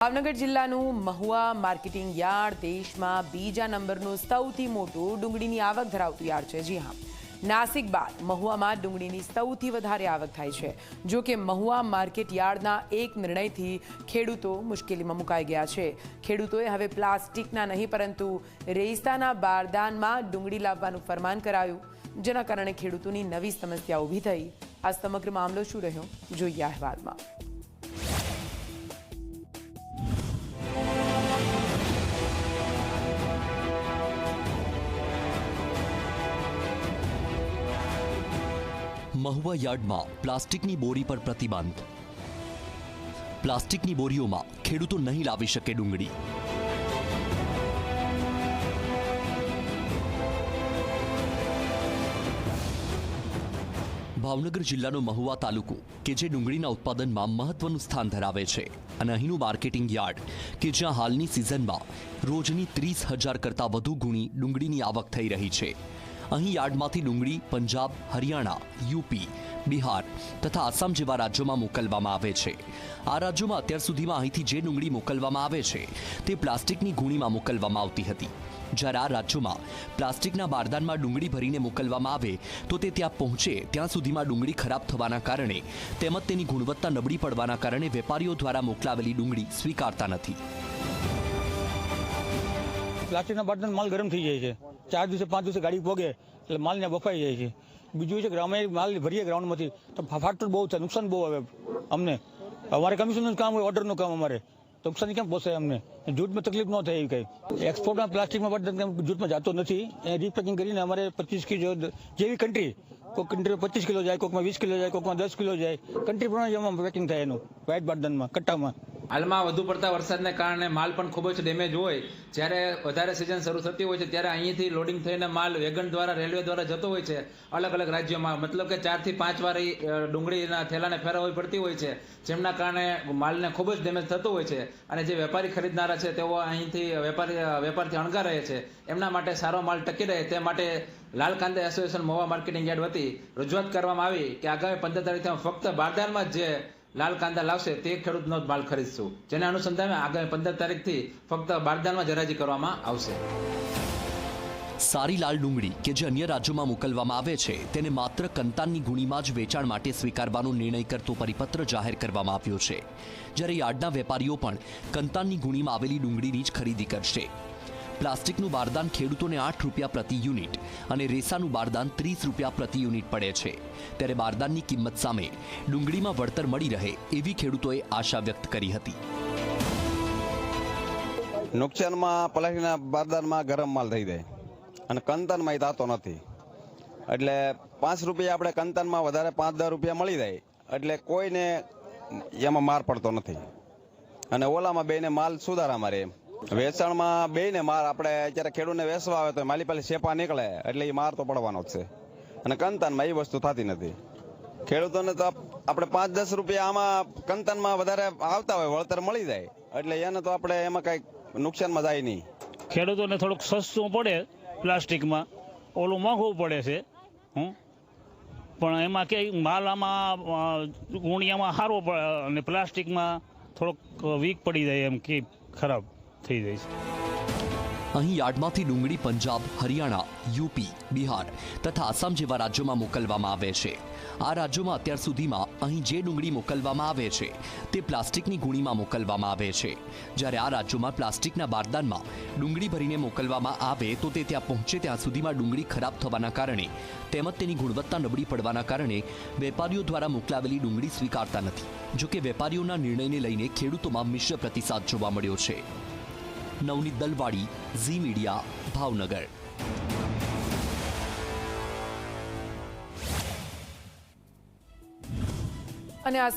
ભાવનગર જિલ્લાનું Mahuva marketing yard દેશમાં બીજા નંબરનું સૌથી મોટું ડુંગળીની આવક ધરાવતું યાર્ડ છે। જી હા, નાસિક બાદ મહુવામાં ડુંગળીની સૌથી વધારે આવક થાય છે। જો કે મહુવા માર્કેટ યાર્ડના એક નિર્ણયથી ખેડૂતો મુશ્કેલીમાં મુકાઈ ગયા છે। ખેડૂતોએ હવે પ્લાસ્ટિકના નહીં પરંતુ રેસાના બારદાનમાં ડુંગળી લાવવાનું ફરમાન કરાયું, જેના કારણે ખેડૂતોની નવી સમસ્યા ઊભી થઈ। આ સમગ્ર મામલો શું રહ્યો, જોઈએ અહેવાલમાં। મહુવા યાર્ડમાં પ્લાસ્ટિકની બોરી પર પ્રતિબંધ। પ્લાસ્ટિકની બોરીઓમાં ખેડૂતો નહીં લાવી શકે ડુંગળી। ભાવનગર જિલ્લાનો મહુવા તાલુકો કે જે ડુંગળીના ઉત્પાદનમાં મહત્વનું સ્થાન ધરાવે છે અને અહીંનું માર્કેટિંગ યાર્ડ કે જ્યાં હાલની સિઝનમાં રોજની 30,000 કરતાં વધુ ગુણી ડુંગળીની આવક થઈ રહી છે। અહીં યાર્ડમાંથી ડુંગળી પંજાબ, હરિયાણા, યુપી, બિહાર તથા આસામ જેવા રાજ્યોમાં મોકલવામાં આવે છે। આ રાજ્યોમાં અત્યાર સુધીમાં અહીંથી જે ડુંગળી મોકલવામાં આવે છે તે પ્લાસ્ટિકની ગુણીમાં મોકલવામાં આવતી હતી, જ્યારે આ રાજ્યોમાં પ્લાસ્ટિકના બારદાનમાં ડુંગળી ભરીને મોકલવામાં આવે તો તે ત્યાં પહોંચે ત્યાં સુધીમાં ડુંગળી ખરાબ થવાના કારણે તેમજ તેની ગુણવત્તા નબળી પડવાના કારણે વેપારીઓ દ્વારા મોકલાવેલી ડુંગળી સ્વીકારતા નથી। પ્લાસ્ટિકના બારદાન માલ ગરમ થઈ જાય છે, 4 દિવસે 5 દિવસે ગાડી પોગે એટલે માલ ને બફાઈ જાય છે। બીજું છે કે અમે માલ ભરીએ ગ્રાઉન્ડમાંથી તો ફાટતું બહુ થાય, નુકસાન બહુ આવે અમને। અમારે કમિશનનું કામ હોય, ઓર્ડરનું કામ અમારે નુકસાન કેમ પોસાય અમને? જૂટમાં તકલીફ ન થાય એવી કંઈ। એક્સપોર્ટમાં પ્લાસ્ટિકમાં બારદાન જૂટમાં જતો નથી, એ રીપેકિંગ કરીને અમારે 25 કિલો જેવી કન્ટ્રી, કોઈ કન્ટ્રીમાં 25 કિલો જાય, કોઈકમાં 20 કિલો જાય, કોઈકમાં 10 કિલો જાય, કન્ટ્રી પ્રમાણે એમાં પેકિંગ થાય એનું વ્હાઇટ બારદાનમાં કટ્ટામાં। હાલમાં વધુ પડતા વરસાદને કારણે માલ પણ ખૂબ જ ડેમેજ હોય, જ્યારે વધારે સિઝન શરૂ થતી હોય છે ત્યારે અહીંથી લોડિંગ થઈને માલ વેગન દ્વારા, રેલવે દ્વારા જતો હોય છે અલગ અલગ રાજ્યોમાં। મતલબ કે 4 થી 5 વાર ડુંગળીના થેલાને ફેરવવી પડતી હોય છે, જેમના કારણે માલને ખૂબ જ ડેમેજ થતું હોય છે। અને જે વેપારી ખરીદનારા છે તેઓ અહીંથી વેપારથી અણગા રહે છે। એમના માટે સારો માલ ટકી રહે તે માટે લાલ કાંદા એસોસિએશન મહુવા માર્કેટિંગ યાર્ડ વતી રજૂઆત કરવામાં આવી કે આગામી 15 તારીખથી ફક્ત બારદાનમાં જે લાલ કાંદા લાવશે તે ખેડૂતનો જ માલ ખરીદશું, જેને અનુસંધાને આગામી 15 તારીખથી ફક્ત બારદાનમાં જ હરાજી કરવામાં આવશે। સારી લાલ ડુંગળી કે જે અન્ય રાજ્યોમાં મોકલવામાં આવે છે તેને માત્ર કંતાનની ગુણીમાં જ વેચાણ માટે સ્વીકારવાનો નિર્ણય કરતો પરિપત્ર જાહેર કરવામાં આવ્યો છે, જ્યારે યાર્ડના વેપારીઓ પણ કંતાનની ગુણીમાં આવેલી ડુંગળીની જ ખરીદી કરશે। પ્લાસ્ટિકનું બારદાન ખેડૂતોને 8 રૂપિયા પ્રતિ યુનિટ અને રેસાનું બારદાન 30 રૂપિયા પ્રતિ યુનિટ પડે છે, ત્યારે બારદાનની કિંમત સામે ડુંગળીમાં વળતર મળી રહે એવી ખેડૂતોએ આશા વ્યક્ત કરી હતી। નુકસાનમાં પ્લાસ્ટિકના બારદાનમાં ગરમ માલ થઈ જાય અને કંતનમાં થતો નથી, એટલે 5 રૂપિયા આપણે કંતનમાં વધારે 5-10 રૂપિયા મળી જાય એટલે કોઈને એમાં માર પડતો નથી, અને ઓલામાં બેને માલ સુધારામાં રહે। વેચાણમાં બેને માર આપણે અત્યારે ખેડૂતને વેચવા આવે તો માલી પાસે શેપા નીકળે એટલે એ માર તો પડવાનો જ છે, અને કંતાનમાં એ વસ્તુ થતી નથી। ખેડૂતોને તો આપણે 5-10 રૂપિયા આમાં કંતાનમાં વધારે આવતા હોય, વળતર મળી જાય એટલે એને તો આપણે એમાં કઈ નુકસાનમાં જાય નહીં। ખેડૂતોને થોડુંક સસ્તું પડે, પ્લાસ્ટિકમાં ઓલું મોંઘું પડે છે, પણ એમાં કે માલ આમાં ગુણિયામાં સારો પડે અને પ્લાસ્ટિકમાં થોડોક વીક પડી જાય, એમ કે ખરાબ થઈ જાય છે। અહીં યાર્ડમાંથી ડુંગળી પંજાબ, હરિયાણા, યુપી, બિહાર તથા આસામ જેવા રાજ્યોમાં મોકલવામાં આવે છે। આ રાજ્યોમાં અત્યાર સુધીમાં અહીં જે ડુંગળી મોકલવામાં આવે છે તે પ્લાસ્ટિકની ગુણીમાં મોકલવામાં આવે છે, જ્યારે આ રાજ્યોમાં પ્લાસ્ટિકના બારદાનમાં ડુંગળી ભરીને મોકલવામાં આવે તો તે ત્યાં પહોંચે ત્યાં સુધીમાં ડુંગળી ખરાબ થવાના કારણે તેમજ તેની ગુણવત્તા નબળી પડવાના કારણે વેપારીઓ દ્વારા મોકલાવેલી ડુંગળી સ્વીકારતા નથી। જોકે વેપારીઓના નિર્ણયને લઈને ખેડૂતોમાં મિશ્ર પ્રતિસાદ જોવા મળ્યો છે। નવનીત દલવાડી, ઝી મીડિયા, ભાવનગર। અને આ